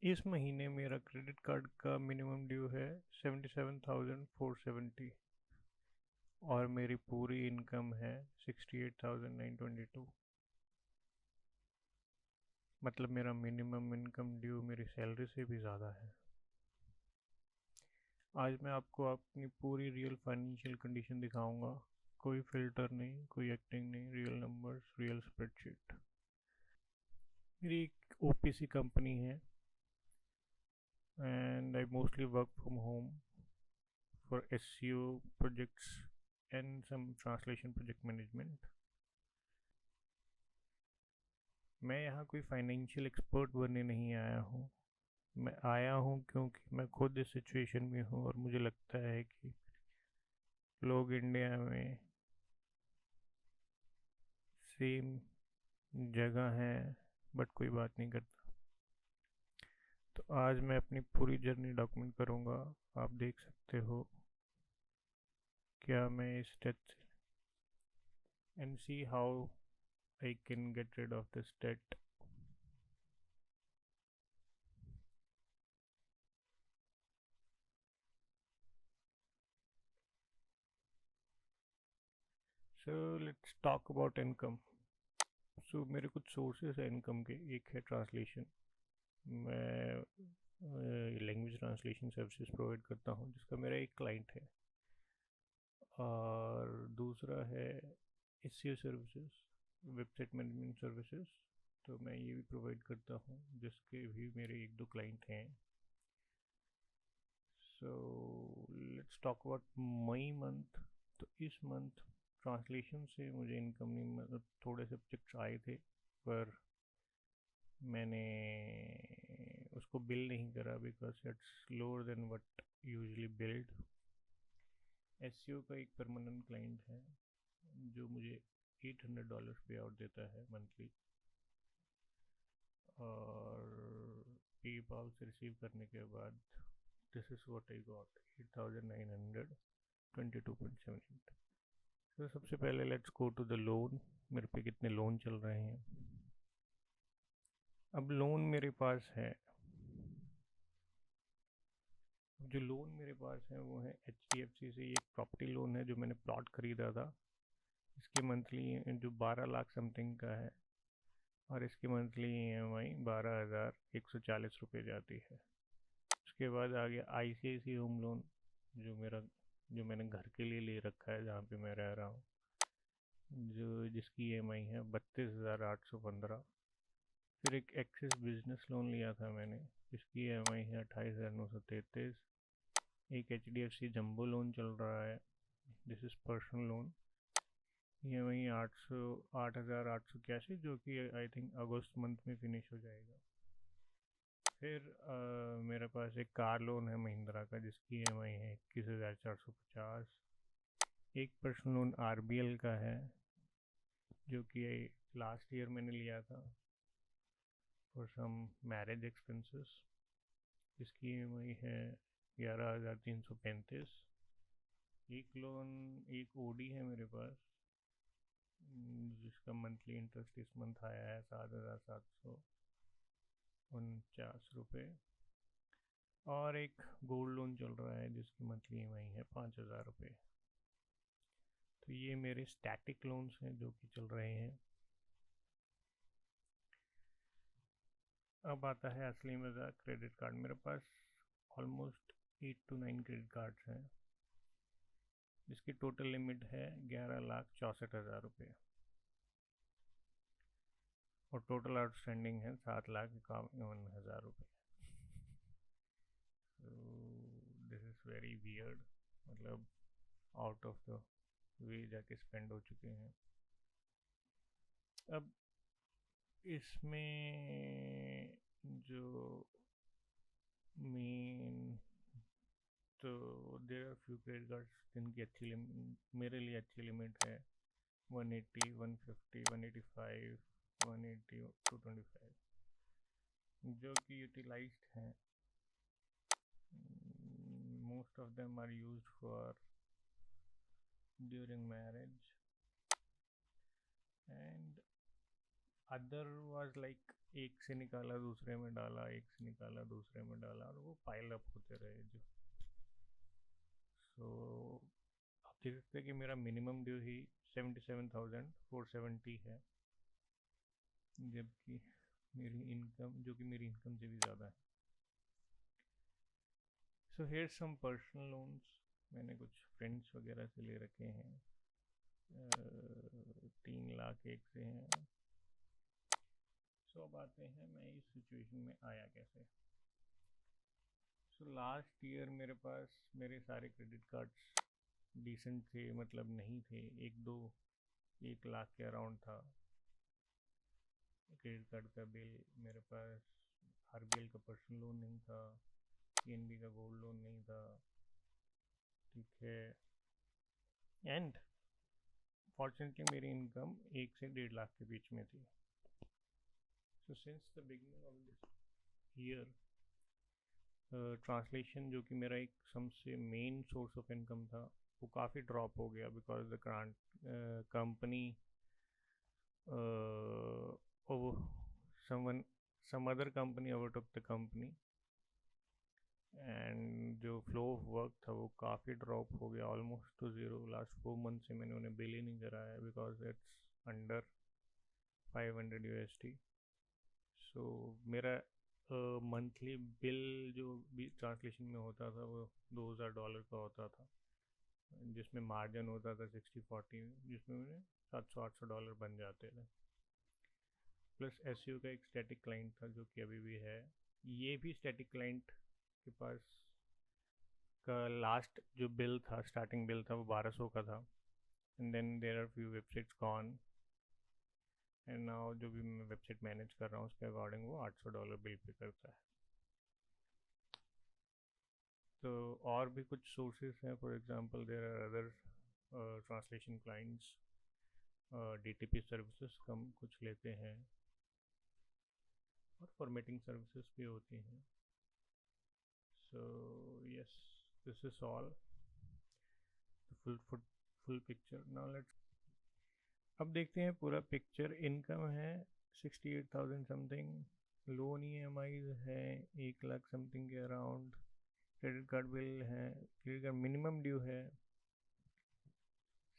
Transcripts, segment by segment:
इस महीने मेरा क्रेडिट कार्ड का मिनिमम ड्यू है 77,470 और मेरी पूरी इनकम है 68,922। मतलब मेरा मिनिमम इनकम ड्यू मेरी सैलरी से भी ज़्यादा है। आज मैं आपको अपनी पूरी रियल फाइनेंशियल कंडीशन दिखाऊंगा। कोई फिल्टर नहीं, कोई एक्टिंग नहीं, रियल नंबर्स, रियल स्प्रेडशीट। मेरी एक ओपीसी कंपनी है and I mostly work from home for SEO projects and some translation project management. मैं यहाँ कोई फाइनेंशियल एक्सपर्ट बनने नहीं आया हूँ। मैं आया हूँ क्योंकि मैं खुद इस सिचुएशन में हूँ और मुझे लगता है कि लोग इंडिया में सेम जगह हैं बट कोई बात नहीं करता। तो आज मैं अपनी पूरी जर्नी डॉक्यूमेंट करूँगा। आप देख सकते हो क्या मैं इस date and see how I can get rid of this debt. So let's talk about income. So मेरे कुछ सोर्सेस है इनकम के। एक है ट्रांसलेशन। मैं लैंग्वेज ट्रांसलेशन सर्विसेज प्रोवाइड करता हूँ जिसका मेरा एक क्लाइंट है। और दूसरा है SEO services, website management services. तो मैं ये भी प्रोवाइड करता हूँ जिसके भी मेरे एक दो क्लाइंट हैं। So let's talk about May month. तो इस मंथ ट्रांसलेशन से मुझे इनकम नहीं, मतलब थोड़े से प्रोजेक्ट्स आए थे पर मैंने उसको बिल नहीं करा because it's lower than what usually build. SEO का एक परमानेंट क्लाइंट है जो मुझे $800 पे आउट देता है मंथली, और पेपाल से रिसीव करने के बाद this is what I got 8,922.78। तो सबसे पहले let's go to the loan. मेरे पे कितने लोन चल रहे हैं। अब लोन मेरे पास है, जो लोन मेरे पास है वो है HDFC से। एक प्रॉपर्टी लोन है जो मैंने प्लॉट खरीदा था। इसकी मंथली जो 12 लाख समथिंग का है और इसकी मंथली EMI 12,140 रुपये जाती है। उसके बाद आ गया ICICI होम लोन जो मैंने घर के लिए ले रखा है जहाँ पे मैं रह रहा हूँ, जिसकी EMI है 32,815। फिर एक एक्सिस बिजनेस लोन लिया था मैंने, जिसकी EMI है 28,933। एक HDFC जंबो लोन चल रहा है, this is personal loan. EMI 8,881, जो कि आई थिंक अगस्त मंथ में फिनिश हो जाएगा। फिर मेरे पास एक कार लोन है महिंद्रा का जिसकी EMI है 21,450। एक पर्सनल लोन RBL का है जो कि लास्ट ईयर मैंने लिया था फॉर सम मैरिज एक्सपेंसेस, जिसकी EMI है 11,335। एक OD है मेरे पास जिसका मंथली इंटरेस्ट इस मंथ आया है 7,749 रुपये। और एक गोल्ड लोन चल रहा है जिसकी मंथली EMI है 5,000 रुपये। तो ये मेरे स्टैटिक लोन्स हैं जो कि चल रहे हैं। अब आता है असली मज़ा, क्रेडिट कार्ड। मेरे पास ऑलमोस्ट 8 to 9 क्रेडिट कार्ड्स हैं जिसकी टोटल लिमिट है 11,64,000 रुपये और टोटल आउटस्टैंडिंग है 7,51,000 रुपये। तो दिस इज़ वेरी वियर्ड, मतलब आउट ऑफ द वे जाके स्पेंड हो चुके हैं। अब इसमें जो मेन, तो there are few credit cards जिनकी अच्छी मेरे लिए अच्छी लिमिट है 180, 150, 185, 180, 225 जो कि यूटिलाइज्ड हैं। Most of them are used for during marriage and other was like एक से निकाला दूसरे में डाला, एक से निकाला दूसरे में डाला, और वो पाइल अप होते रहे जो। सो आप देख सकते हैं कि मेरा मिनिमम ड्यू ही 77,470 है, जबकि मेरी इनकम, जो कि मेरी इनकम से भी ज़्यादा है। So here some personal loans मैंने कुछ फ्रेंड्स वगैरह से ले रखे हैं। 3 लाख एक से हैं। सो अब आते हैं मैं इस सिचुएशन में आया कैसे। सो लास्ट ईयर मेरे पास मेरे सारे क्रेडिट कार्ड्स डिसेंट थे, मतलब नहीं थे, 1 लाख के अराउंड था क्रेडिट कार्ड का बिल मेरे पास। आरबीएल का पर्सनल लोन नहीं था, पीएनबी का गोल्ड लोन नहीं था, ठीक है। एंड फॉर्चुनेटली मेरी इनकम 1 से 1.5 लाख के बीच में थी। So since the beginning of this year, translation जो कि मेरा एक सबसे मेन सोर्स ऑफ इनकम था, वो काफ़ी ड्रॉप हो गया because the company some other company overtook the company, and जो फ्लो ऑफ वर्क था वो काफ़ी ड्रॉप हो गया, almost two zero. Last 4 month से मैंने उन्हें बिल ही नहीं कराया बिकॉज इट्स अंडर 500 USD। सो मेरा मंथली बिल जो भी ट्रांसलेशन में होता था वो $2,000 का होता था, जिसमें मार्जिन होता था 60-40, जिसमें मुझे $700-800 बन जाते थे। प्लस एसईओ का एक स्टैटिक क्लाइंट था जो कि अभी भी है। ये भी स्टैटिक क्लाइंट के पास का लास्ट जो बिल था, स्टार्टिंग बिल था, वो 1200 का था। And then there are few websites gone, and now जो भी मैं वेबसाइट मैनेज कर रहा हूँ उसके अकॉर्डिंग वो $800 बिल पे करता है। तो और भी कुछ सोर्सेज हैं, for example there are other translation clients, DTP services कम कुछ लेते हैं, और फॉर्मेटिंग सर्विसेज भी होती हैं। So yes, this is all the full picture. Now let's अब देखते हैं पूरा पिक्चर। इनकम है 68,000 समथिंग, लोन EMI है 1 लाख समथिंग के अराउंड, क्रेडिट कार्ड बिल है, क्रेडिट कार्ड मिनिमम ड्यू है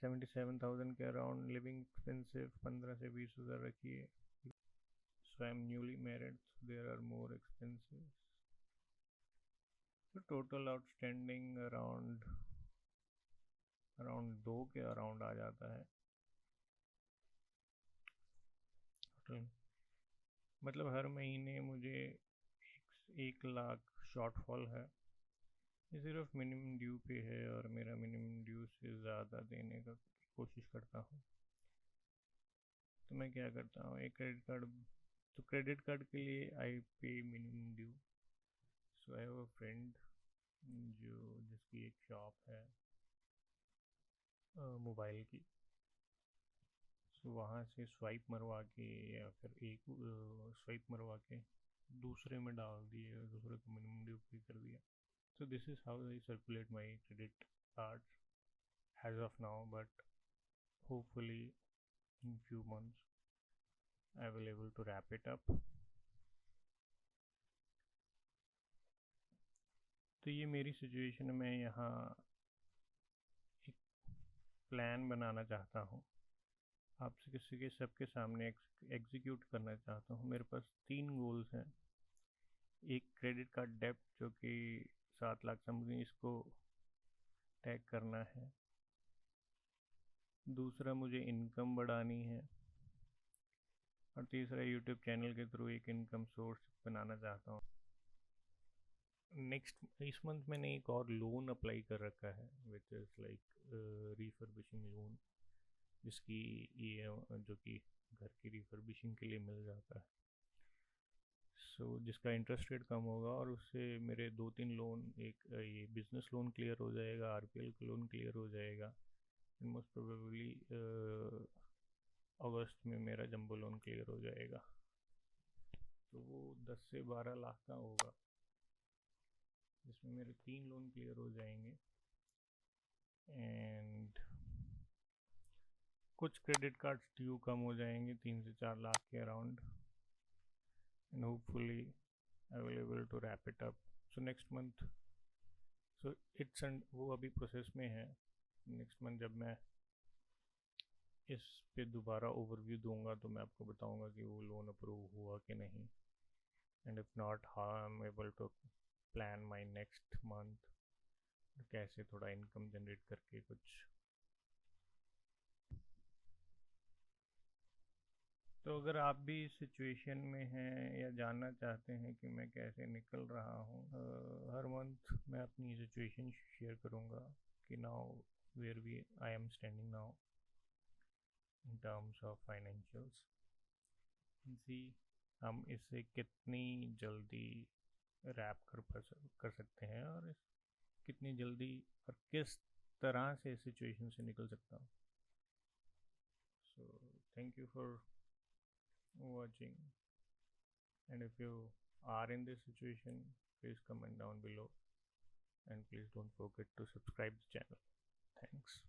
77,000 के अराउंड, लिविंग एक्सपेंसिव 15 से 20,000 रखिए। So I am newly married, there are more expensive. तो total outstanding around 2 K around आ जाता है। मतलब हर महीने मुझे 1 लाख शॉर्टफॉल है। ये सिर्फ मिनिमम ड्यू पे है, और मेरा मिनिमम ड्यू से ज़्यादा देने का कोशिश करता हूँ। तो मैं क्या करता हूँ, एक क्रेडिट कार्ड, तो क्रेडिट कार्ड के लिए आई पे minimum due. So I have a friend जिसकी एक शॉप है मोबाइल की। सो वहाँ से स्वाइप मरवा के, या फिर एक स्वाइप मरवा के दूसरे में डाल दिए, दूसरे को मिनिमम ड्यू पे कर दिया। So this is how I circulate my credit cards as of now, but hopefully in few months I will able to wrap it up. तो ये मेरी सिचुएशन है। मैं यहाँ एक प्लान बनाना चाहता हूँ, आपसे किसी के सबके सामने एग्जीक्यूट करना चाहता हूँ। मेरे पास 3 गोल्स हैं। एक क्रेडिट कार्ड डेप्ट जो कि 7 लाख समथिंग, इसको टैग करना है। दूसरा मुझे इनकम बढ़ानी है, और तीसरा यूट्यूब चैनल के थ्रू एक इनकम सोर्स बनाना चाहता हूँ। नेक्स्ट इस मंथ मैंने एक और लोन अप्लाई कर रखा है, विच इज़ लाइक रिफर्बिशिंग लोन, जिसकी ये जो कि घर की रिफर्बिशिंग के लिए मिल जाता है। सो जिसका इंटरेस्ट रेट कम होगा, और उससे मेरे 2-3 लोन, एक ये बिजनेस लोन क्लियर हो जाएगा, आरपीएल का लोन क्लियर हो जाएगा, मोस्ट प्रोबेबली अगस्त में मेरा जंबो लोन क्लियर हो जाएगा। तो वो 10 से 12 लाख का होगा, जिसमें मेरे 3 लोन क्लियर हो जाएंगे, एंड कुछ क्रेडिट कार्ड्स ड्यू कम हो जाएंगे 3 से 4 लाख के around. and hopefully I will able to wrap it up. So next month, so it's and वो अभी प्रोसेस में है. नेक्स्ट मंथ जब मैं इस पे दोबारा ओवरव्यू दूंगा तो मैं आपको बताऊंगा कि वो लोन अप्रूव हुआ कि नहीं, and if not how I am able to plan my next month, कैसे थोड़ा इनकम जनरेट करके कुछ. तो अगर आप भी इस सिचुएशन में हैं या जानना चाहते हैं कि मैं कैसे निकल रहा हूँ, हर मंथ मैं अपनी सिचुएशन शेयर करूँगा कि now where we I am standing now in terms of financials. See हम इसे कितनी जल्दी रैप कर सकते हैं और कितनी जल्दी और किस तरह से इस सिचुएशन से निकल सकता हूँ. So thank you for watching, and if you are in this situation, please comment down below, and please don't forget to subscribe the channel. Thanks.